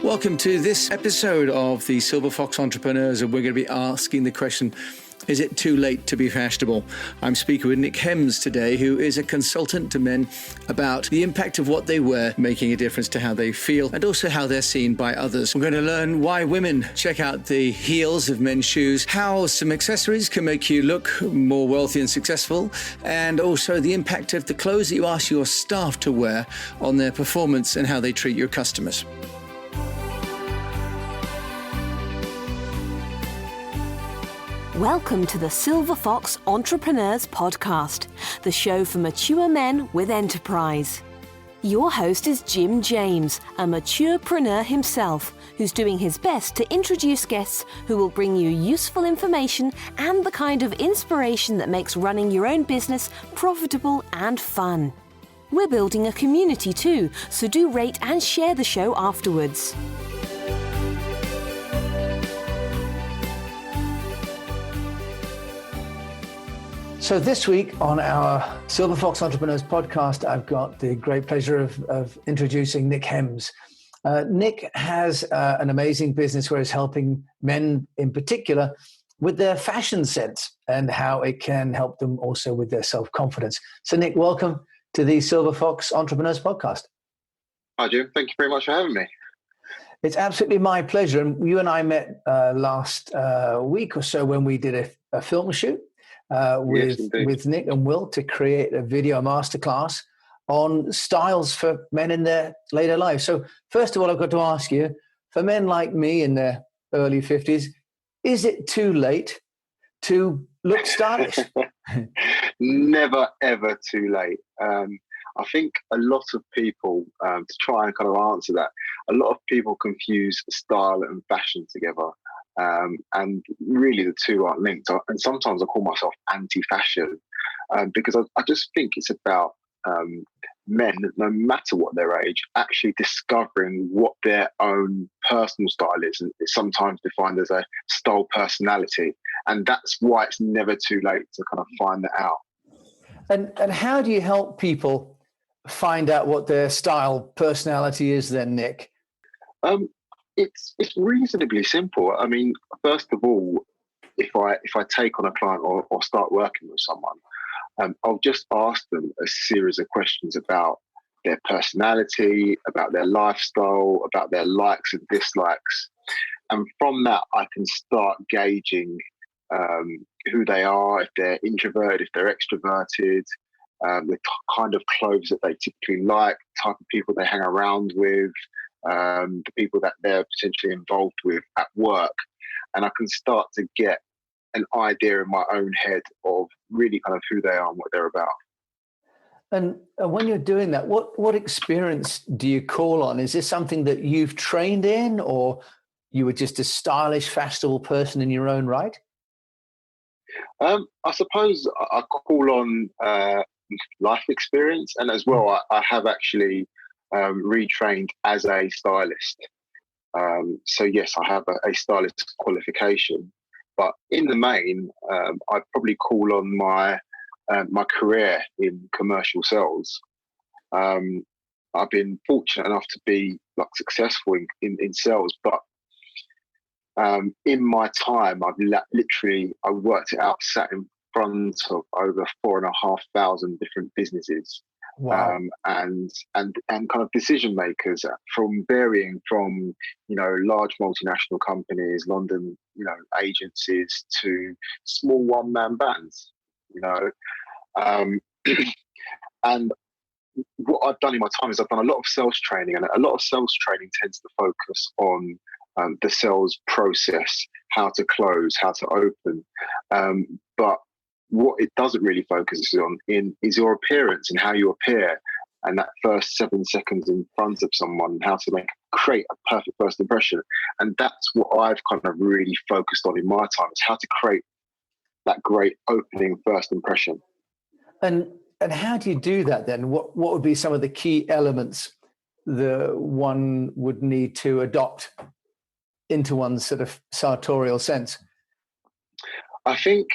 Welcome to this episode of the Silver Fox Entrepreneurs, and we're going to be asking the question, is it too late to be fashionable? I'm speaking with Nick Hems today, who is a consultant to men about the impact of what they wear, making a difference to how they feel and also how they're seen by others. We're going to learn why women check out the heels of men's shoes, how some accessories can make you look more wealthy and successful, and also the impact of the clothes that you ask your staff to wear on their performance and how they treat your customers. Welcome to the Silver Fox Entrepreneurs Podcast, the show for mature men with enterprise. Your host is Jim James, a maturepreneur himself, who's doing his best to introduce guests who will bring you useful information and the kind of inspiration that makes running your own business profitable and fun. We're building a community too, so do rate and share the show afterwards. So this week on our Silver Fox Entrepreneurs podcast, I've got the great pleasure of introducing Nick Hems. Nick has an amazing business where he's helping men in particular with their fashion sense and how it can help them also with their self-confidence. So Nick, welcome to the Silver Fox Entrepreneurs podcast. Hi, Jim. Thank you very much for having me. It's absolutely my pleasure. And you and I met last week or so when we did a film shoot. With Nick and Will to create a video masterclass on styles for men in their later lives. So first of all, I've got to ask you, for men like me in their early 50s, is it too late to look stylish? Never, ever too late. I think a lot of people, to try and kind of answer that, a lot of people confuse style and fashion together. And really the two aren't linked. And sometimes I call myself anti-fashion because I just think it's about men, no matter what their age, actually discovering what their own personal style is. And it's sometimes defined as a style personality. And that's why it's never too late to kind of find that out. And how do you help people find out what their style personality is then, Nick? It's reasonably simple. I mean, first of all, if I take on a client or start working with someone, I'll just ask them a series of questions about their personality, about their lifestyle, about their likes and dislikes. And from that, I can start gauging who they are, if they're introverted, if they're extroverted, the kind of clothes that they typically like, type of people they hang around with, the people that they're potentially involved with at work. And I can start to get an idea in my own head of really kind of who they are and what they're about. And when you're doing that, what experience do you call on? Is this something that you've trained in, or you were just a stylish, fashionable person in your own right? I suppose I call on life experience, and as well, I have actually retrained as a stylist. So yes, I have a stylist qualification, but in the main, I probably call on my career in commercial sales. I've been fortunate enough to be successful in sales, but in my time, I've I worked it out, sat in front of over 4,500 different businesses. Wow. And kind of decision makers from varying from, large multinational companies, London, agencies, to small one-man bands, and what I've done in my time is I've done a lot of sales training, and a lot of sales training tends to focus on the sales process, how to close, how to open. But what it doesn't really focus on is your appearance and how you appear, and that first 7 seconds in front of someone, how to create a perfect first impression. And that's what I've kind of really focused on in my time, is how to create that great opening first impression. And how do you do that then? What would be some of the key elements that one would need to adopt into one's sort of sartorial sense? I think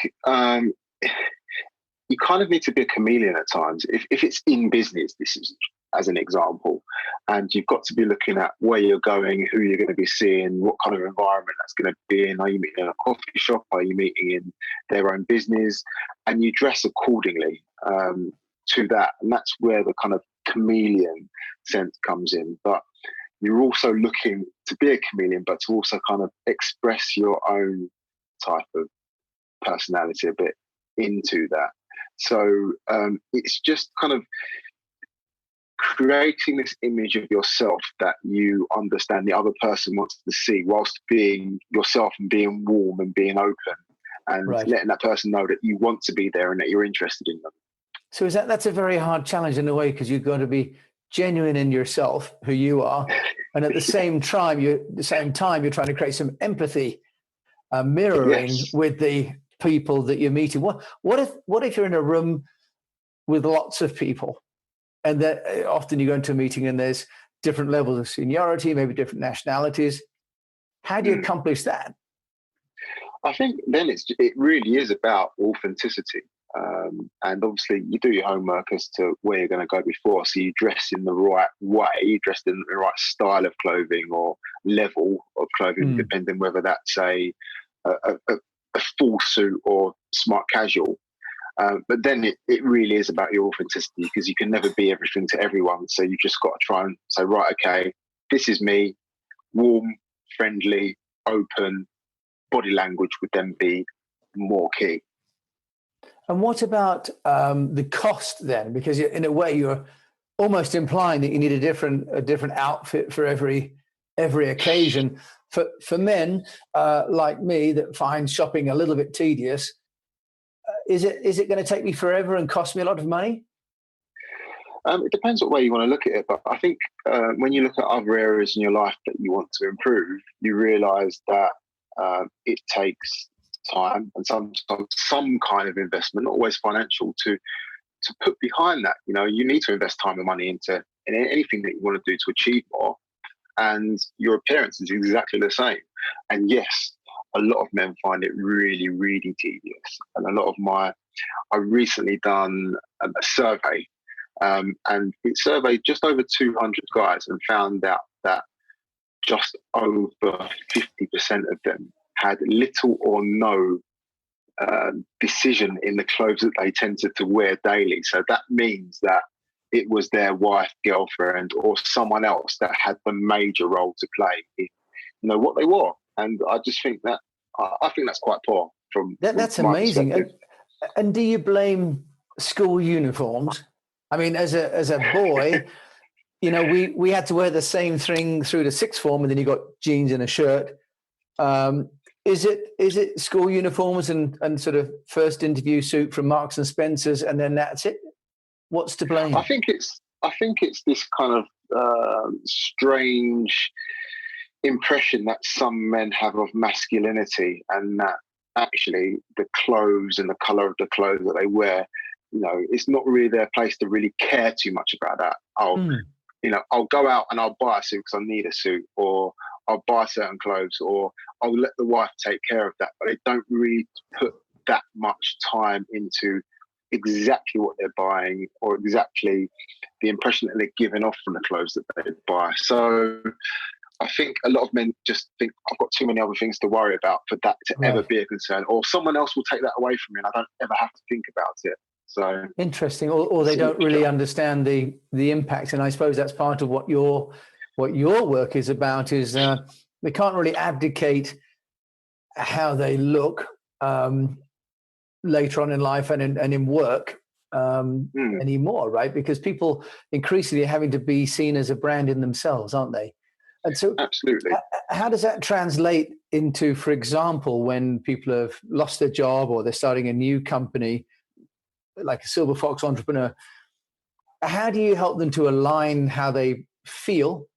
you kind of need to be a chameleon at times. If it's in business, this is as an example, And you've got to be looking at where you're going, who you're going to be seeing, what kind of environment that's going to be in. Are you meeting in a coffee shop? Are you meeting in their own business? And you dress accordingly to that. And that's where the kind of chameleon sense comes in. But you're also looking to be a chameleon, but to also kind of express your own type of personality a bit into that. So it's just kind of creating this image of yourself that you understand the other person wants to see, whilst being yourself and being warm and being open, and letting that person know that you want to be there and that you're interested in them. So that's a very hard challenge in a way, because you've got to be genuine in yourself, who you are, and at the same time you're trying to create some empathy, mirroring with the people that you're meeting. What if you're in a room with lots of people, and that often you go into a meeting and there's different levels of seniority, maybe different nationalities? How do you accomplish that? I think then it really is about authenticity. And obviously you do your homework as to where you're going to go before. So you dress in the right way, you dress in the right style of clothing or level of clothing, depending whether that's a full suit or smart casual. But then it really is about your authenticity, because you can never be everything to everyone. So you just got to try and say, right, okay, this is me, warm, friendly, open. Body language would then be more key. And what about the cost then? Because in a way you're almost implying that you need a different outfit for every occasion. For men like me that find shopping a little bit tedious, is it going to take me forever and cost me a lot of money? It depends what way you want to look at it. But I think when you look at other areas in your life that you want to improve, you realise that it takes time and sometimes some kind of investment, not always financial, to put behind that. You know, you need to invest time and money into anything that you want to do to achieve more. And your appearance is exactly the same. And yes, a lot of men find it really, really tedious. And I recently done a survey, and it surveyed just over 200 guys and found out that just over 50% of them had little or no decision in the clothes that they tended to wear daily. So that means that it was their wife, girlfriend, or someone else that had the major role to play in, what they wore. And I just think that I think that's quite poor. That's amazing. And do you blame school uniforms? I mean, as a boy, we had to wear the same thing through the sixth form, and then you got jeans and a shirt. Is it school uniforms and sort of first interview suit from Marks and Spencer's, and then that's it? What's to blame? I think it's this kind of strange impression that some men have of masculinity, and that actually the clothes and the colour of the clothes that they wear, it's not really their place to really care too much about that. I'll go out and I'll buy a suit because I need a suit, or I'll buy certain clothes, or I'll let the wife take care of that. But they don't really put that much time into exactly what they're buying, or exactly the impression that they're giving off from the clothes that they buy. So I think a lot of men just think, I've got too many other things to worry about for that to ever be a concern, or someone else will take that away from me and I don't ever have to think about it. So interesting. Or they don't really understand the impact. And I suppose that's part of what your work is about, is they can't really abdicate how they look later on in life and in work anymore, right? Because people increasingly are having to be seen as a brand in themselves, aren't they? And so absolutely. How does that translate into, for example, when people have lost their job or they're starting a new company, like a Silver Fox entrepreneur, how do you help them to align how they feel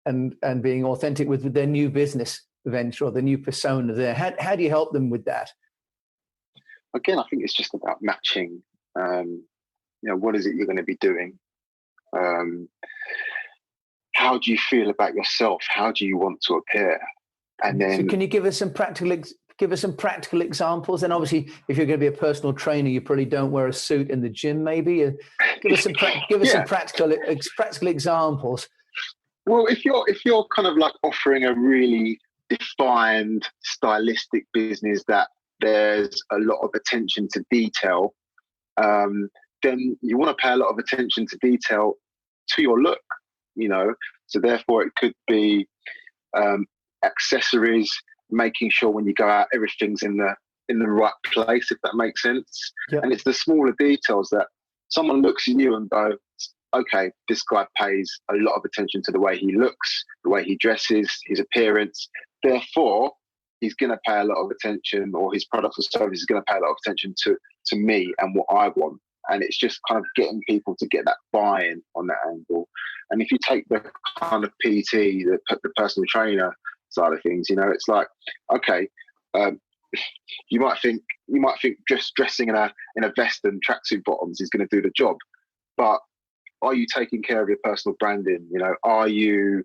and being authentic with their new business venture or the new persona there? How do you help them with that? Again, I think it's just about matching, what is it you're going to be doing? How do you feel about yourself? How do you want to appear? And then, so can you give us some practical examples? And obviously, if you're going to be a personal trainer, you probably don't wear a suit in the gym. Maybe give us some practical examples Well, if you're kind of like offering a really defined stylistic business that there's a lot of attention to detail, then you want to pay a lot of attention to detail to your look, you know. So therefore, it could be accessories, making sure when you go out everything's in the right place, if that makes sense. Yep. And it's the smaller details that someone looks at you and go, okay, this guy pays a lot of attention to the way he looks, the way he dresses, his appearance. Therefore, he's going to pay a lot of attention, or his products or services is going to pay a lot of attention to me and what I want. And it's just kind of getting people to get that buy-in on that angle. And if you take the kind of PT, the personal trainer side of things, you know, it's like, okay, you might think just dressing in a vest and tracksuit bottoms is going to do the job, but are you taking care of your personal branding? You know, are you,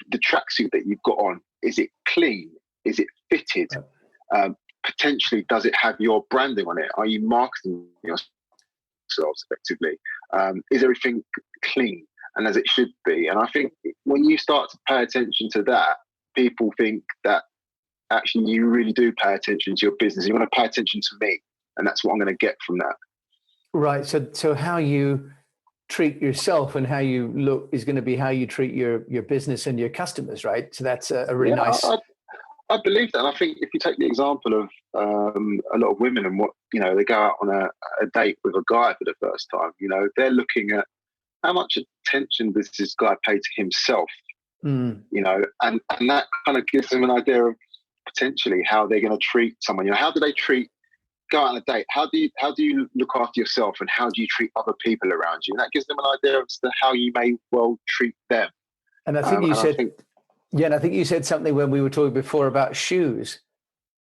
the tracksuit that you've got on, is it clean? Is it fitted? Potentially, does it have your branding on it? Are you marketing yourselves effectively? Is everything clean and as it should be? And I think when you start to pay attention to that, people think that actually you really do pay attention to your business. You want to pay attention to me, and that's what I'm going to get from that. Right. So how you treat yourself and how you look is going to be how you treat your business and your customers, right? So that's a really nice. I believe that. And I think if you take the example of a lot of women and what, you know, they go out on a date with a guy for the first time, you know, they're looking at how much attention does this guy pay to himself, you know, and that kind of gives them an idea of potentially how they're going to treat someone. You know, how do they go out on a date? How do you look after yourself, and how do you treat other people around you? And that gives them an idea as to how you may well treat them. And I think I think you said something when we were talking before about shoes.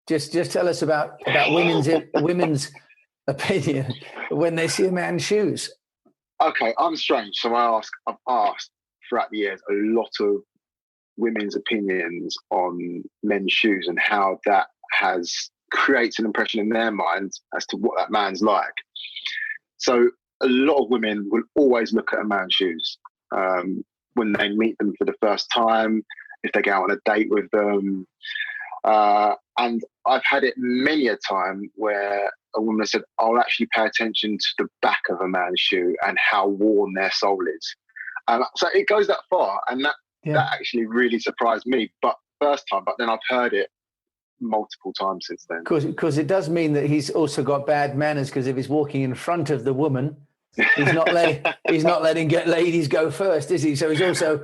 Just tell us about women's opinion when they see a man's shoes. Okay, I'm strange, so I've asked throughout the years a lot of women's opinions on men's shoes and how that creates an impression in their minds as to what that man's like. So a lot of women will always look at a man's shoes when they meet them for the first time, if they go out on a date with them. And I've had it many a time where a woman has said, I'll actually pay attention to the back of a man's shoe and how worn their sole is. So it goes that far, and that actually really surprised me, but then I've heard it multiple times since then. Because it does mean that he's also got bad manners, because if he's walking in front of the woman, he's not letting ladies go first, is he? So he's also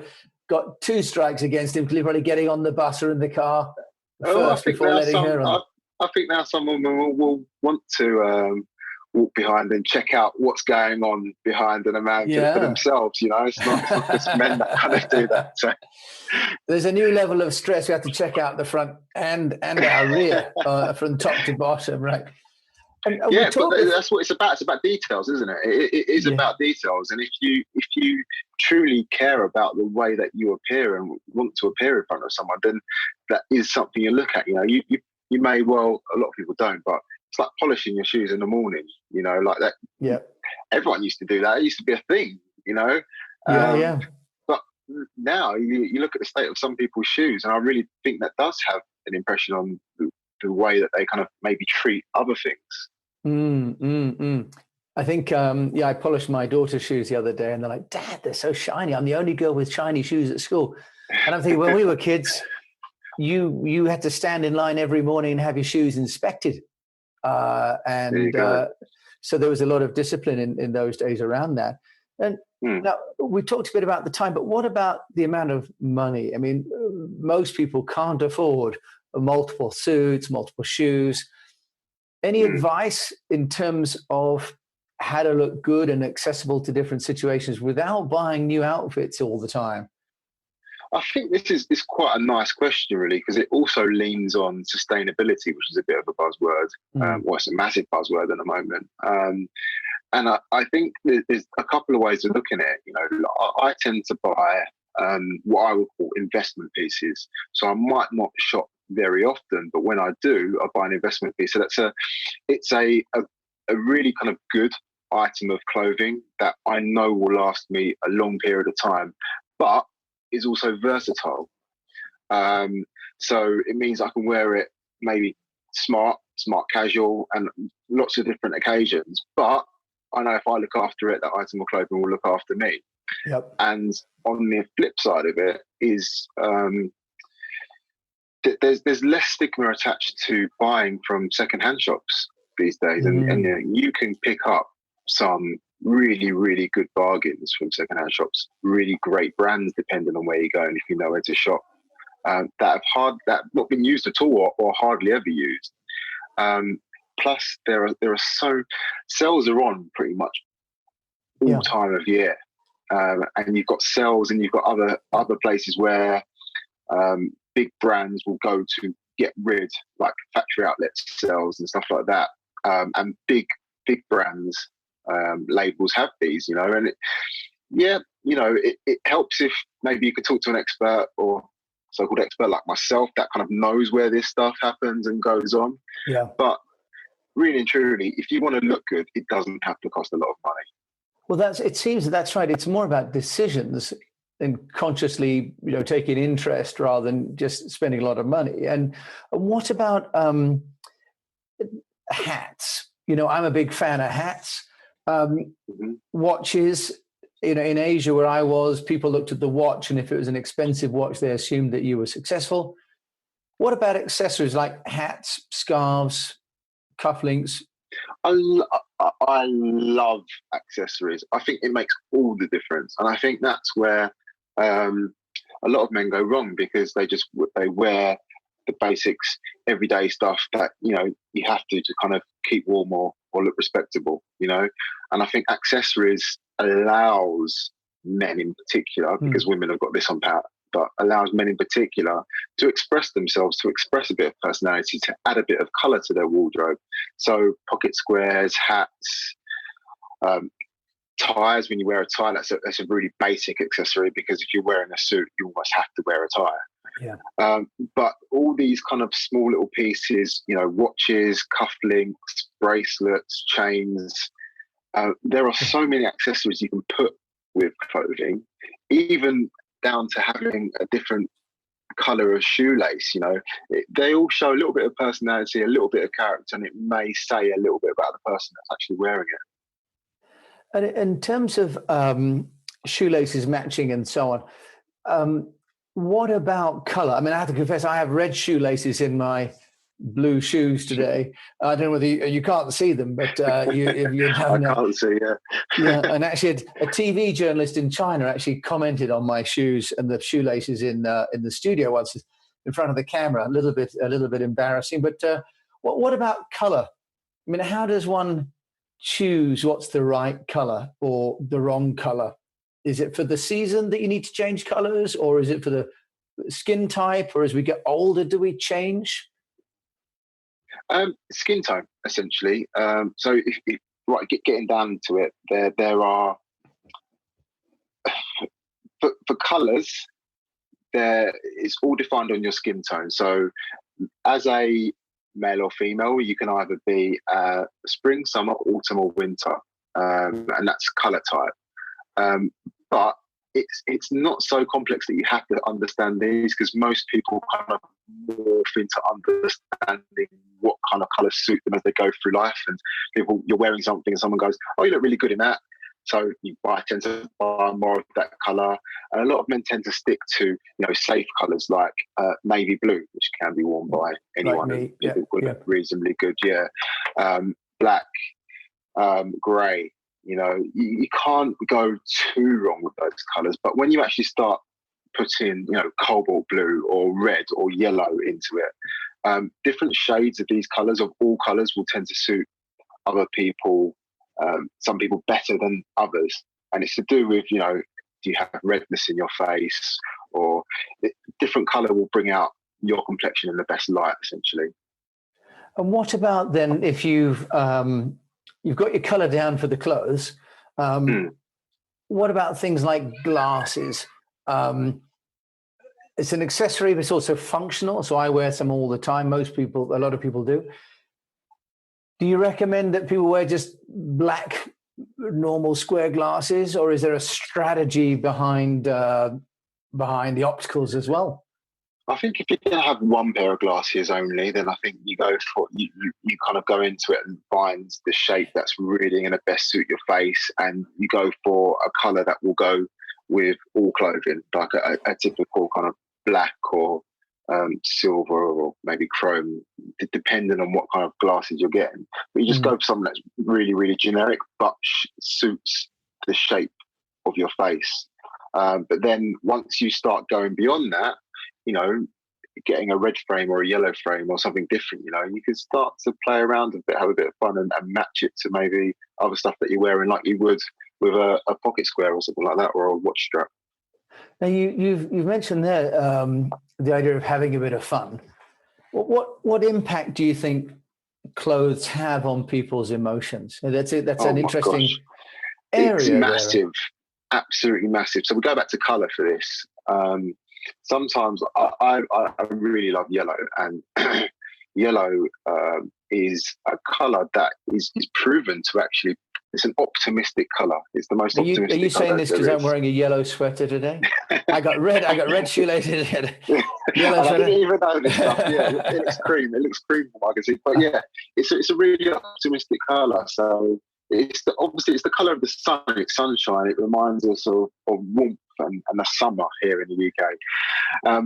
got two strikes against him, because he's probably getting on the bus or in the car first before letting her on. I think now some women will want to walk behind and check out what's going on behind a man for themselves. You know, it's not just men that kind of do that. So there's a new level of stress. We have to check out the front and our rear from top to bottom, right? And but that's what it's about. It's about details, isn't it? It is about details. And if you truly care about the way that you appear and want to appear in front of someone, then that is something you look at. You know, you may well, a lot of people don't, but it's like polishing your shoes in the morning, you know, like that. Yeah. Everyone used to do that. It used to be a thing, you know. But now you look at the state of some people's shoes, and I really think that does have an impression on the way that they kind of maybe treat other things. I think, I polished my daughter's shoes the other day, and they're like, Dad, they're so shiny. I'm the only girl with shiny shoes at school. And I'm thinking, when we were kids, you had to stand in line every morning and have your shoes inspected. So there was a lot of discipline in those days around that. And now we talked a bit about the time, but what about the amount of money? I mean, most people can't afford multiple suits, multiple shoes. Any advice in terms of how to look good and accessible to different situations without buying new outfits all the time? I think this is quite a nice question, really, because it also leans on sustainability, which is a bit of a buzzword. Well, it's a massive buzzword at the moment. And I think there's a couple of ways of looking at it. You know, I tend to buy what I would call investment pieces. So I might not shop very often, but when I do, I buy an investment piece. So it's a really kind of good item of clothing that I know will last me a long period of time. But is also versatile. So it means I can wear it maybe smart casual, and lots of different occasions. But I know if I look after it, that item of clothing will look after me. Yep. And on the flip side of it is there's less stigma attached to buying from secondhand shops these days, and you can pick up some really, really good bargains from secondhand shops, really great brands depending on where you go and if you know where to shop, that have not been used at all or hardly ever used. Plus there are so sales are on pretty much all time of year, and you've got sales and you've got other places where big brands will go to get rid, like factory outlet sales and stuff like that, and big brands labels have these, and it helps if maybe you could talk to an expert or so-called expert like myself that kind of knows where this stuff happens and goes on. Yeah. But really and truly, if you want to look good, it doesn't have to cost a lot of money. Well, it seems that's right. It's more about decisions and consciously, taking interest rather than just spending a lot of money. And what about hats? I'm a big fan of hats. Watches, in Asia where I was, people looked at the watch, and if it was an expensive watch, they assumed that you were successful. What about accessories like hats, scarves, cufflinks? I love accessories. I think it makes all the difference, and I think that's where a lot of men go wrong, because they wear the basics, everyday stuff that you have to kind of keep warm or look respectable, and I think accessories allows men in particular, because women have got this on pat, but allows men in particular to express themselves, to express a bit of personality, to add a bit of colour to their wardrobe. So pocket squares, hats, ties. When you wear a tie, that's a really basic accessory, because if you're wearing a suit, you almost have to wear a tie. Yeah. But all these kind of small little pieces, watches, cufflinks, bracelets, chains, there are so many accessories you can put with clothing, even down to having a different color of shoelace. They all show a little bit of personality, a little bit of character, and it may say a little bit about the person that's actually wearing it. And in terms of shoelaces matching and so on, what about color? I mean, I have to confess, I have red shoelaces in my blue shoes today. I don't know whether you can't see them, but you I can't see. Yeah, and actually, a TV journalist in China actually commented on my shoes and the shoelaces in the studio once in front of the camera. A little bit embarrassing. But what about color? I mean, how does one choose what's the right color or the wrong color? Is it for the season that you need to change colors, or is it for the skin type, or as we get older, do we change? Skin tone, essentially. So if getting down to it, there are for colours, it's all defined on your skin tone. So as a male or female, you can either be spring, summer, autumn, or winter, and that's colour type. But it's not so complex that you have to understand these, because most people kind of morph into understanding what kind of colours suit them as they go through life. And you're wearing something and someone goes, "Oh, you look really good in that." So you tend to buy more of that colour. And a lot of men tend to stick to safe colours like navy blue, which can be worn by anyone. Like me. People look reasonably good. Black, grey. You can't go too wrong with those colours. But when you actually start putting, cobalt blue or red or yellow into it, different shades of these colours, of all colours, will tend to suit other people, some people better than others. And it's to do with, do you have redness in your face, or different colour will bring out your complexion in the best light, essentially. And what about then if you've got your colour down for the clothes? What about things like glasses? It's an accessory, but it's also functional. So I wear some all the time. A lot of people do. Do you recommend that people wear just black, normal square glasses, or is there a strategy behind behind the obstacles as well. I think if you're going to have one pair of glasses only, then I think you go for you kind of go into it and find the shape that's really going to best suit your face, and you go for a color that will go with all clothing, like a typical kind of black or silver or maybe chrome, depending on what kind of glasses you're getting. But you just go for something that's really, really generic, but suits the shape of your face. But then once you start going beyond that, you know, getting a red frame or a yellow frame or something different, you know, you can start to play around a bit, have a bit of fun and match it to maybe other stuff that you're wearing, like you would with a pocket square or something like that, or a watch strap. Now you've mentioned there the idea of having a bit of fun. What impact do you think clothes have on people's emotions? That's it. That's an interesting area. It's massive, absolutely massive. So we go back to colour for this. Sometimes I really love yellow, and yellow is a colour that is proven to actually. It's an optimistic colour. It's the most optimistic. Are you saying this because I'm wearing a yellow sweater today? I got red shoelaces. Yellow sweater. I didn't even know this stuff. Yeah, it looks cream. It looks cream from what I can see. But yeah, it's a really optimistic colour. So obviously it's the colour of the sun. It's sunshine. It reminds us of warmth and the summer here in the UK.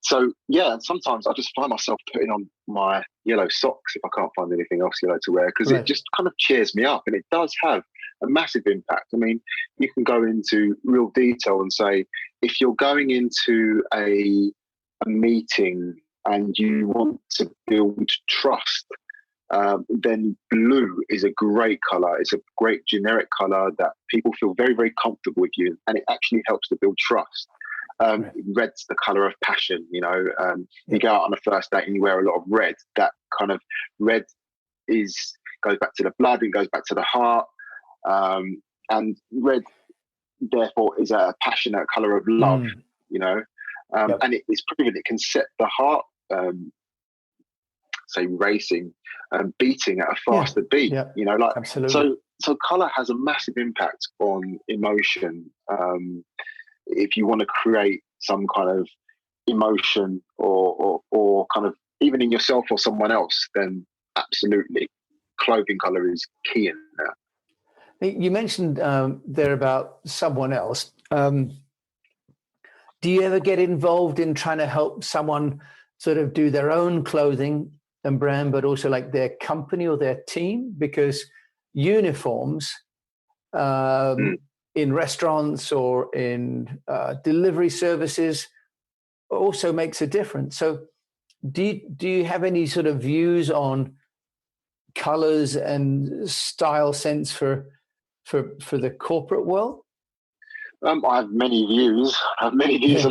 So yeah, sometimes I just find myself putting on my yellow socks if I can't find anything else yellow to wear, because it just kind of cheers me up, and it does have a massive impact. I mean, you can go into real detail and say, if you're going into a meeting and you want to build trust, then blue is a great color. It's a great generic color that people feel very, very comfortable with you, and it actually helps to build trust. Red's the color of passion. You know, you go out on a first date and you wear a lot of red. That kind of red goes back to the blood and goes back to the heart, and red therefore is a passionate color of love. You know, and it's proven it can set the heart. Say racing and beating at a faster beat, you know, like absolutely. So color has a massive impact on emotion. If you want to create some kind of emotion or kind of even in yourself or someone else, then absolutely clothing color is key in that. You mentioned there about someone else. Do you ever get involved in trying to help someone sort of do their own clothing and brand, but also like their company or their team? Because uniforms in restaurants or in delivery services also makes a difference. So do you have any sort of views on colors and style sense for the corporate world? I have many views. on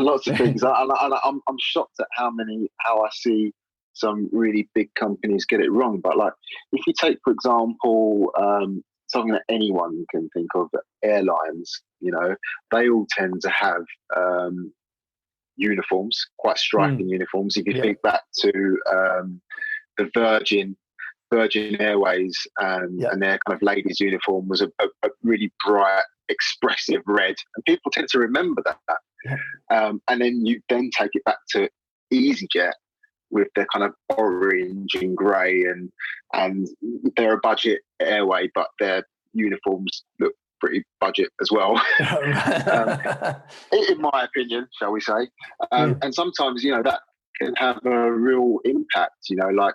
lots of things. I'm shocked at how I see some really big companies get it wrong. But like, if you take, for example, something that anyone can think of, airlines, you know, they all tend to have uniforms, quite striking uniforms. If you think back to the Virgin Airways and their kind of ladies' uniform was a really bright, expressive red, and people tend to remember that. And then you then take it back to EasyJet with their kind of orange and grey, and they're a budget airway, but their uniforms look pretty budget as well, in my opinion, shall we say. And sometimes, you know, that can have a real impact, you know, like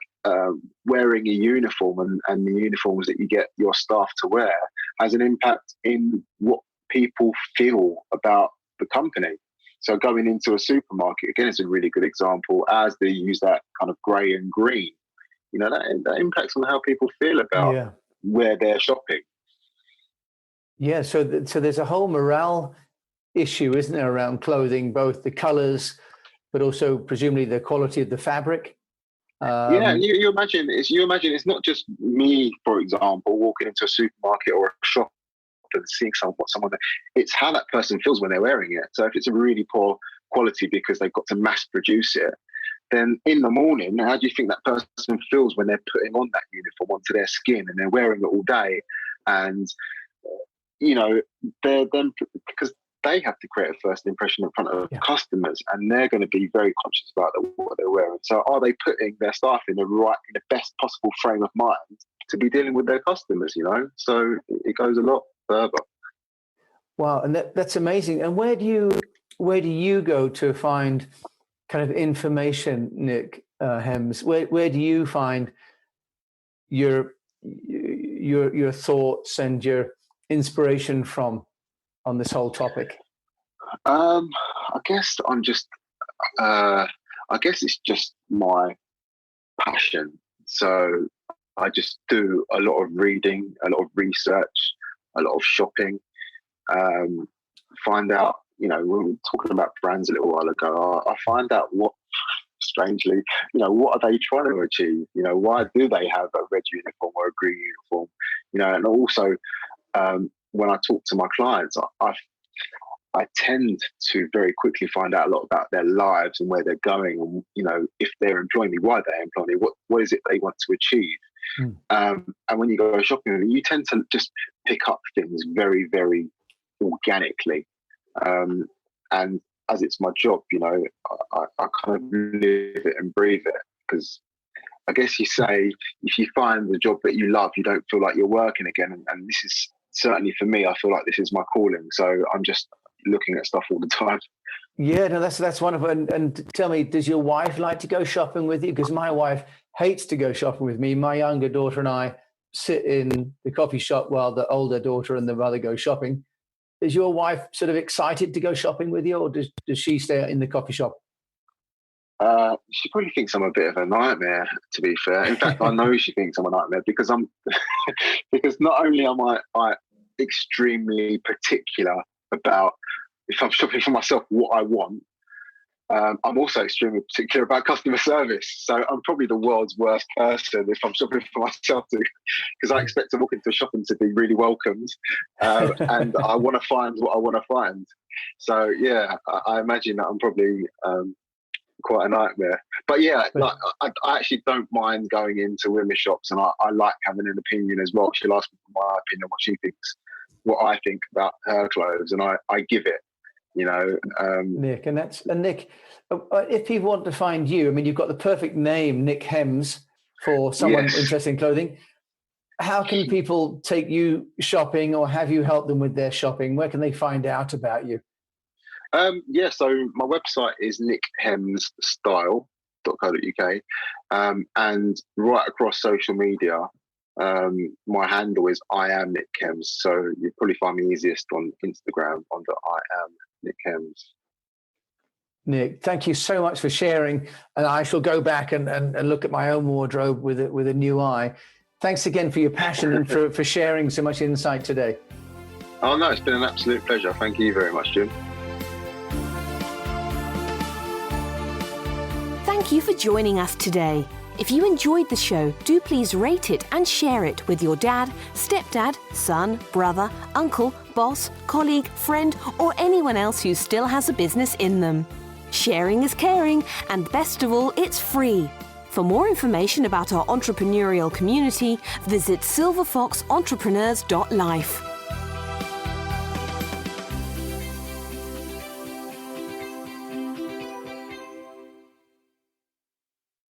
wearing a uniform and the uniforms that you get your staff to wear has an impact in what people feel about the company. So going into a supermarket, again, is a really good example, as they use that kind of grey and green. You know, that impacts on how people feel about where they're shopping. Yeah, so there's a whole morale issue, isn't there, around clothing, both the colours, but also presumably the quality of the fabric. You imagine it's not just me, for example, walking into a supermarket or a shop and seeing someone. It's how that person feels when they're wearing it. So if it's a really poor quality because they've got to mass produce it, then in the morning, how do you think that person feels when they're putting on that uniform onto their skin and they're wearing it all day? And you know, they're then, because they have to create a first impression in front of customers, and they're going to be very conscious about what they're wearing. So are they putting their staff in the best possible frame of mind to be dealing with their customers, So it goes a lot further. Wow, and that's amazing. And where do you go to find kind of information, Nick Hems? Where do you find your thoughts and your inspiration from on this whole topic? I guess it's just my passion. So I just do a lot of reading, a lot of research, a lot of shopping. Find out, we were talking about brands a little while ago. I find out strangely, what are they trying to achieve? Why do they have a red uniform or a green uniform? And also when I talk to my clients, I tend to very quickly find out a lot about their lives and where they're going, and if they're employing me, why they're employing me, what is it they want to achieve. And when you go shopping, you tend to just pick up things very, very organically. And as it's my job, I kind of live it and breathe it, because I guess you say if you find the job that you love, you don't feel like you're working again. And this is certainly for me, I feel like this is my calling. So I'm just looking at stuff all the time. Yeah, no, that's wonderful. And tell me, does your wife like to go shopping with you? Because my wife hates to go shopping with me. My younger daughter and I sit in the coffee shop while the older daughter and the mother go shopping. Is your wife sort of excited to go shopping with you, or does she stay in the coffee shop? She probably thinks I'm a bit of a nightmare, to be fair. In fact, I know she thinks I'm a nightmare because because not only am I extremely particular about, if I'm shopping for myself, what I want, I'm also extremely particular about customer service. So I'm probably the world's worst person if I'm shopping for myself too, because I expect to walk into a shopping to be really welcomed, and I want to find what I want to find. So yeah, I imagine that I'm probably quite a nightmare. But yeah, like, I actually don't mind going into women's shops, and I like having an opinion as well. She'll ask me for my opinion, what she thinks, what I think about her clothes, and I give it. Nick, Nick, if people want to find you, I mean, you've got the perfect name, Nick Hems, for someone interested in clothing. How can people take you shopping, or have you helped them with their shopping? Where can they find out about you? So my website is nickhemsstyle.co.uk, and right across social media, my handle is I am Nick Hems. So you'll probably find me easiest on Instagram under I am Nick Hems. Nick, thank you so much for sharing, and I shall go back and look at my own wardrobe with a new eye. Thanks again for your passion and for sharing so much insight today. Oh no, it's been an absolute pleasure. Thank you very much, Jim. Thank you for joining us today. If you enjoyed the show, do please rate it and share it with your dad, stepdad, son, brother, uncle, boss, colleague, friend, or anyone else who still has a business in them. Sharing is caring, and best of all, it's free. For more information about our entrepreneurial community, visit silverfoxentrepreneurs.life.